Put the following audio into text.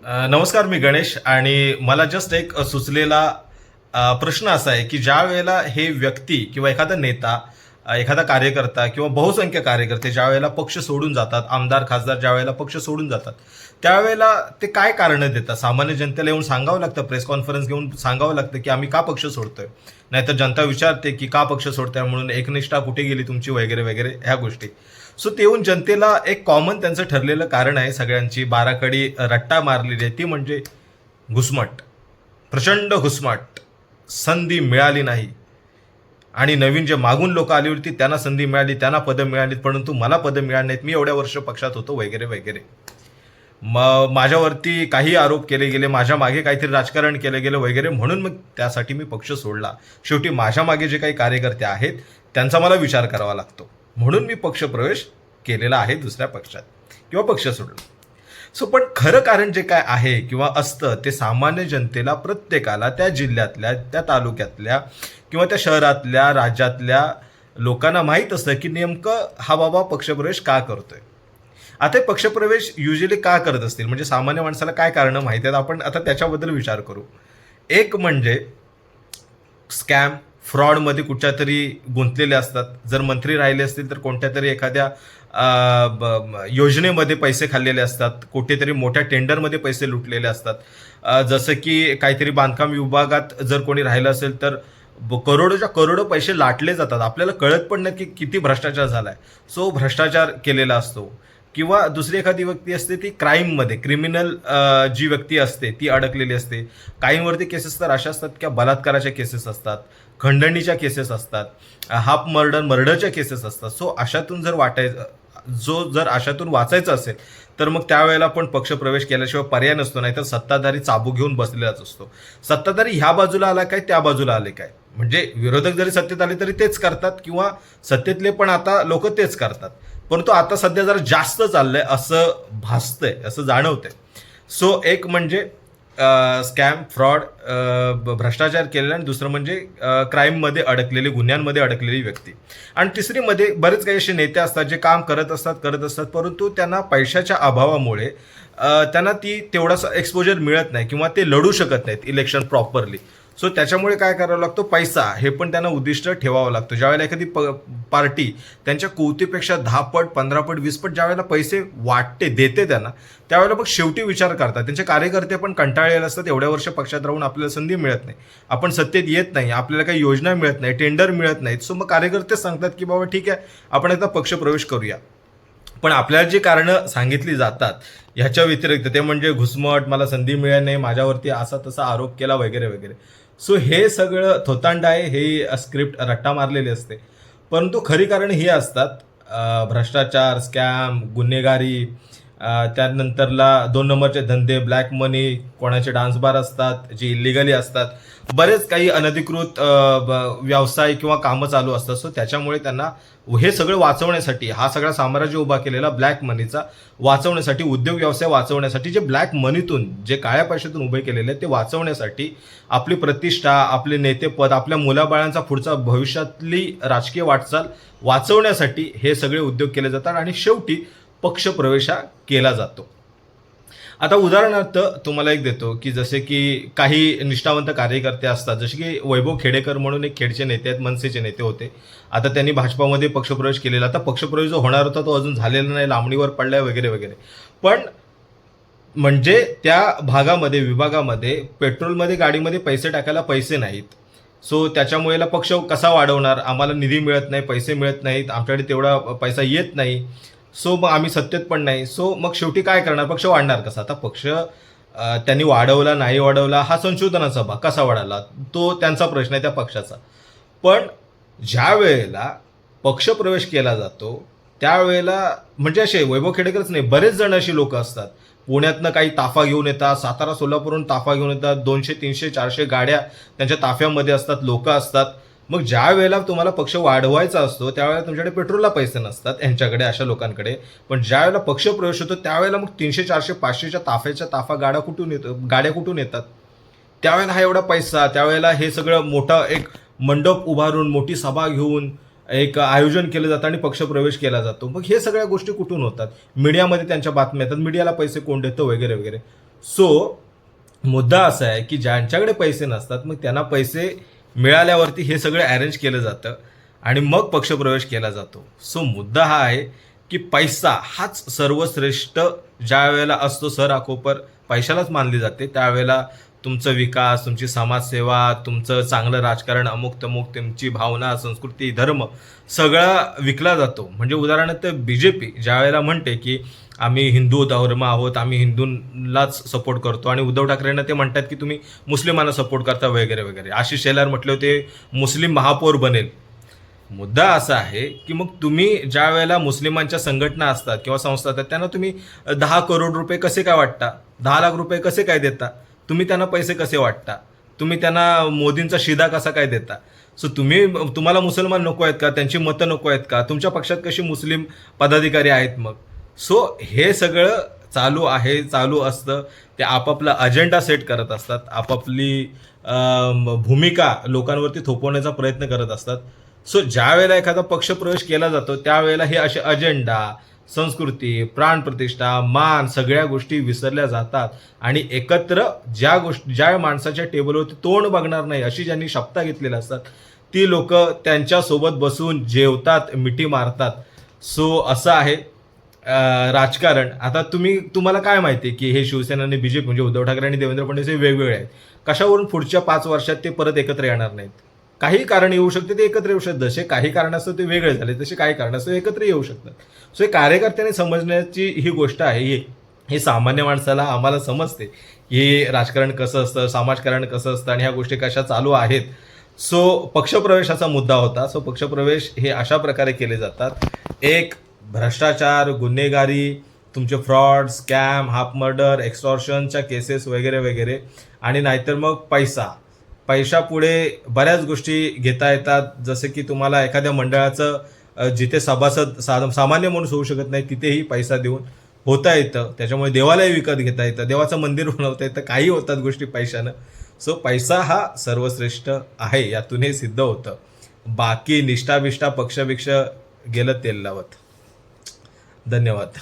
नमस्कार, मी गणेश आणि मला जस्ट एक सुचलेला प्रश्न असा आहे की ज्या वेळेला हे व्यक्ती किंवा एखादा नेता, एखादा कार्यकर्ता किंवा बहुसंख्य कार्यकर्ते ज्या वेळेला पक्ष सोडून जातात, आमदार खासदार ज्या वेळेला पक्ष सोडून जातात, त्यावेळेला ते काय कारणं देतात? सामान्य जनतेला येऊन सांगावं लागतं, प्रेस कॉन्फरन्स घेऊन सांगावं लागतं की आम्ही का पक्ष सोडतोय. नाहीतर जनता विचारते की का पक्ष सोडताय म्हणून, एकनिष्ठा कुठे गेली तुमची, वगैरे वगैरे ह्या गोष्टी. सो ते येऊन जनतेला एक कॉमन त्यांचं ठरलेलं कारण आहे, सगळ्यांची बाराखडी रट्टा मारलेली आहे, ती म्हणजे घुसमट, प्रचंड घुसमट. संधी मिळाली नाही आणि नवीन जे मागून लोक आली होती त्यांना संधी मिळाली, त्यांना पदं मिळाली, परंतु मला पदं मिळाली नाहीत, मी एवढ्या वर्ष पक्षात होतो, वगैरे वगैरे. मग माझ्यावरती काही आरोप केले गेले, माझ्या मागे काहीतरी राजकारण केलं गेलं वगैरे, म्हणून मग त्यासाठी मी पक्ष सोडला. शेवटी माझ्या मागे जे काही कार्यकर्ते आहेत त्यांचा मला विचार करावा लागतो, म्हणून मी पक्षप्रवेश केलेला आहे दुसऱ्या पक्षात किंवा पक्ष सोडला. सो पण खरं कारण जे काय आहे किंवा असतं ते सामान्य जनतेला, प्रत्येकाला, त्या जिल्ह्यातल्या, त्या तालुक्यातल्या किंवा त्या शहरातल्या, राज्यातल्या लोकांना माहीत असतं की नेमकं हा बाबा पक्षप्रवेश का करतोय. आता हे पक्षप्रवेश युजली का करत असतील, म्हणजे सामान्य माणसाला काय कारणं माहिती आहेत, आपण आता त्याच्याबद्दल विचार करू. एक म्हणजे स्कॅम, फ्रॉडमध्ये कुठच्या तरी गुंतलेले असतात. जर मंत्री राहिले असतील तर कोणत्या तरी एखाद्या योजनेमध्ये पैसे खाल्लेले असतात, कुठेतरी मोठ्या टेंडरमध्ये पैसे लुटलेले असतात. जसं की काहीतरी बांधकाम विभागात जर कोणी राहिलं असेल तर करोडोच्या करोडो पैसे लाटले जातात, आपल्याला कळत पण नाही की किती भ्रष्टाचार झाला आहे. सो भ्रष्टाचार केलेला असतो. किंवा दुसरी एखादी व्यक्ती असते ती क्राईममध्ये, क्रिमिनल जी व्यक्ती असते ती अडकलेली असते. काहींवरती केसेस तर अशा असतात की बलात्काराच्या केसेस असतात, खंडणीच्या केसेस असतात, हाफ मर्डरच्या केसेस असतात. सो अशातून जर अशातून वाचायचं असेल तर मग त्यावेळेला पण पक्षप्रवेश केल्याशिवाय पर्याय नसतो, नाहीतर सत्ताधारी चाबूक घेऊन बसलेलाच असतो. सत्ताधारी ह्या बाजूला आला काय, त्या बाजूला आले काय, म्हणजे विरोधक जरी सत्तेत आले तरी तेच करतात किंवा सत्तेतले पण आता लोक तेच करतात. परंतु आता सध्या जरा जास्त चाललंय असं भासतंय, असं जाणवतंय. सो एक म्हणजे स्कॅम, फ्रॉड, भ्रष्टाचार केलेला, आणि दुसरं म्हणजे क्राईममध्ये अडकलेली, गुन्ह्यांमध्ये अडकलेली व्यक्ती. आणि तिसरीमध्ये बरेच काही असे नेते असतात जे काम करत असतात, परंतु त्यांना पैशाच्या अभावामुळे त्यांना ती तेवढासा एक्सपोजर मिळत नाही किंवा ते लढू शकत नाहीत इलेक्शन प्रॉपरली. सो त्याच्यामुळे काय करावं लागतो, पैसा हे पण त्यांना उद्दिष्ट ठेवावं लागतं. ज्यावेळेला एखादी पार्टी त्यांच्या कुवतीपेक्षा 10 पट, 15 पट, 20 पट ज्यावेळेला पैसे वाटते, देते त्यांना, त्यावेळेला मग शेवटी विचार करतात. त्यांचे कार्यकर्ते पण कंटाळलेले असतात, एवढ्या वर्ष पक्षात राहून आपल्याला संधी मिळत नाही, आपण सत्तेत येत नाही, आपल्याला काही योजना मिळत नाही, टेंडर मिळत नाहीत. सो मग कार्यकर्तेच सांगतात की बाबा ठीक आहे, आपण एकदा पक्षप्रवेश करूया. पण आपल्याला जी कारणं सांगितली जातात ह्याच्या व्यतिरिक्त, ते म्हणजे घुसमट, मला संधी मिळत नाही, माझ्यावरती असा तसा आरोप केला, वगैरे वगैरे. सो हे सगळं थोतांड आहे, हे स्क्रिप्ट रट्टा मारलेली असते. परंतु खरी कारण ही असतात, भ्रष्टाचार, स्कॅम, गुन्हेगारी, त्यानंतरला 2 नंबरचे धंदे, ब्लॅक मनी, कोणाचे डान्स बार असतात जे इलिगली असतात, बरेच काही अनधिकृत व्यवसाय किंवा कामं चालू असतात. सो त्याच्यामुळे त्यांना हे सगळं वाचवण्यासाठी, हा सगळा साम्राज्य उभा केलेला ब्लॅक मनीचा वाचवण्यासाठी, उद्योग व्यवसाय वाचवण्यासाठी, जे ब्लॅक मनीतून, जे काळ्या पैशातून उभे केलेले आहेत ते वाचवण्यासाठी, आपली प्रतिष्ठा, आपले नेतेपद, आपल्या मुलाबाळांचा पुढचा भविष्यातली राजकीय वाटचाल वाचवण्यासाठी हे सगळे उद्योग केले जातात आणि शेवटी पक्षप्रवेश केला जातो. आता उदाहरणार्थ तुम्हाला एक देतो की जसे की काही निष्ठावंत कार्यकर्ते असतात, जसे की वैभव खेडेकर म्हणून एक खेडचे नेते आहेत, मनसेचे नेते होते. आता त्यांनी भाजपामध्ये पक्षप्रवेश केलेला. आता पक्षप्रवेश जो होणार होता तो अजून झालेला नाही, लांबणीवर पडलाय, वगैरे वगैरे. पण म्हणजे त्या भागामध्ये, विभागामध्ये पेट्रोलमध्ये, गाडीमध्ये पैसे टाकायला पैसे नाहीत. सो त्याच्यामुळे पक्ष कसा वाढवणार, आम्हाला निधी मिळत नाही, पैसे मिळत नाहीत, आमच्याकडे तेवढा पैसा येत नाही. सो मग आम्ही सत्तेत पण नाही. सो मग शेवटी काय करणार, पक्ष वाढणार कसा. आता पक्ष त्यांनी वाढवला नाही वाढवला हा संशोधनाचा भाग, कसा वाढाला तो त्यांचा प्रश्न आहे, त्या पक्षाचा. पण ज्या वेळेला पक्षप्रवेश केला जातो त्यावेळेला, म्हणजे असे वैभव खेडेकरच नाही, बरेच जण अशी लोक असतात, पुण्यातनं काही ताफा घेऊन येतात, सातारा सोलापूरहून ताफा घेऊन येतात, 200, 300, 400 गाड्या त्यांच्या ताफ्यामध्ये असतात, लोक असतात. मग ज्या वेळेला तुम्हाला पक्ष वाढवायचा असतो त्यावेळेला तुमच्याकडे पेट्रोलला पैसे नसतात यांच्याकडे, अशा लोकांकडे. पण ज्या वेळेला पक्षप्रवेश होतो त्यावेळेला मग 300, 400, 500च्या ताफा गाड्या कुठून येतात, त्यावेळेला हा एवढा पैसा, त्यावेळेला हे सगळं मोठा एक मंडप उभारून, मोठी सभा घेऊन एक आयोजन केलं जातं आणि पक्षप्रवेश केला जातो. मग हे सगळ्या गोष्टी कुठून होतात, मीडियामध्ये त्यांच्या बातम्या येतात, मीडियाला पैसे कोण देतं, वगैरे वगैरे. सो मुद्दा असा आहे की ज्यांच्याकडे पैसे नसतात मग त्यांना पैसे मिळाल्यावरती हे सगळं अरेंज केलं जातं आणि मग पक्षप्रवेश केला जातो. सो मुद्दा हा आहे की पैसा हाच सर्वश्रेष्ठ ज्या वेळेला असतो, सर आकोपर पैशालाच मानली जाते, त्यावेळेला तुमचा विकास, तुमची समाजसेवा, तुमचं चांगलं राजकारण, अमुक तमुक, तुमची भावना, संस्कृती, धर्म सगळा विकला जातो. म्हणजे उदाहरणार्थ BJP ज्या वेळेला म्हणते की आम्ही हिंदू धर्म आहोत, आम्ही हिंदूंलाच सपोर्ट करतो, आणि उद्धव ठाकरेंना ते म्हणतात की तुम्ही मुस्लिमांना सपोर्ट करता वगैरे वगैरे. आशिष शेलार म्हटले होते मुस्लिम महापौर बनेल. मुद्दा असा आहे की मग तुम्ही ज्या वेळेला मुस्लिमांच्या संघटना असतात किंवा संस्था असतात त्यांना तुम्ही 10 करोड रुपये कसे काय वाटता, 10 लाख रुपये कसे काय देता, तुम्ही त्यांना पैसे कसे वाटता, तुम्ही त्यांना मोदींचा शिदा कसा काय देता. सो तुम्हाला मुसलमान नको आहेत का, त्यांची मतं नको आहेत का, तुमच्या पक्षात कशी मुस्लिम पदाधिकारी आहेत मग. सो हे सगळं चालू असतं. ते आपापला अजेंडा सेट करत असतात, आपापली भूमिका लोकांवरती थोपवण्याचा प्रयत्न करत असतात. सो ज्या वेळेला एखादा पक्ष प्रवेश केला जातो त्यावेळेला हे असे अजेंडा, संस्कृती, प्राणप्रतिष्ठा, मान सगळ्या गोष्टी विसरल्या जातात आणि एकत्र ज्या माणसाच्या टेबलवरती तोंड बघणार नाही अशी ज्यांनी शपथा घेतलेल्या असतात ती लोक त्यांच्यासोबत बसून जेवतात, मिठी मारतात. सो असं आहे राजकारण. आता तुम्हाला काय माहिती की हे शिवसेना आणि BJP म्हणजे उद्धव ठाकरे आणि देवेंद्र फडणवीस हे वेगवेगळे आहेत. कशावरून पुढच्या 5 वर्षात ते परत एकत्र येणार नाहीत. काही कारण येऊ शकते, ते एकत्र येऊ शकतात. जसे काही कारणास्तव ते वेगळे झाले तसे काही कारणास्तव एकत्र येऊ शकतात. सो हे कार्यकर्त्यांनी समजण्याची ही गोष्ट आहे. हे सामान्य माणसाला आम्हाला समजते की राजकारण कसं असतं, समाजकारण कसं असतं आणि ह्या गोष्टी कशा चालू आहेत. सो पक्षप्रवेशाचा मुद्दा होता. सो पक्षप्रवेश हे अशा प्रकारे केले जातात. एक, भ्रष्टाचार, गुन्हेगारी, तुमचे फ्रॉड, स्कॅम, हाफ मर्डर, एक्सटॉर्शनच्या केसेस वगैरे वगैरे, आणि नाहीतर मग पैशापुढे बऱ्याच गोष्टी घेता येतात. जसं की तुम्हाला एखाद्या मंडळाचं जिथे सभासद सामान्य माणूस होऊ शकत नाही तिथेही पैसा देऊन होता येतं. त्याच्यामुळे देवालाही विकत घेता येतं, देवाचं मंदिर बनवता येतं, काही होतात गोष्टी पैशानं. सो पैसा हा सर्वश्रेष्ठ आहे, यातून हे सिद्ध होतं. बाकी निष्ठा पक्षभिक्ष गेलं तेल लावत. धन्यवाद.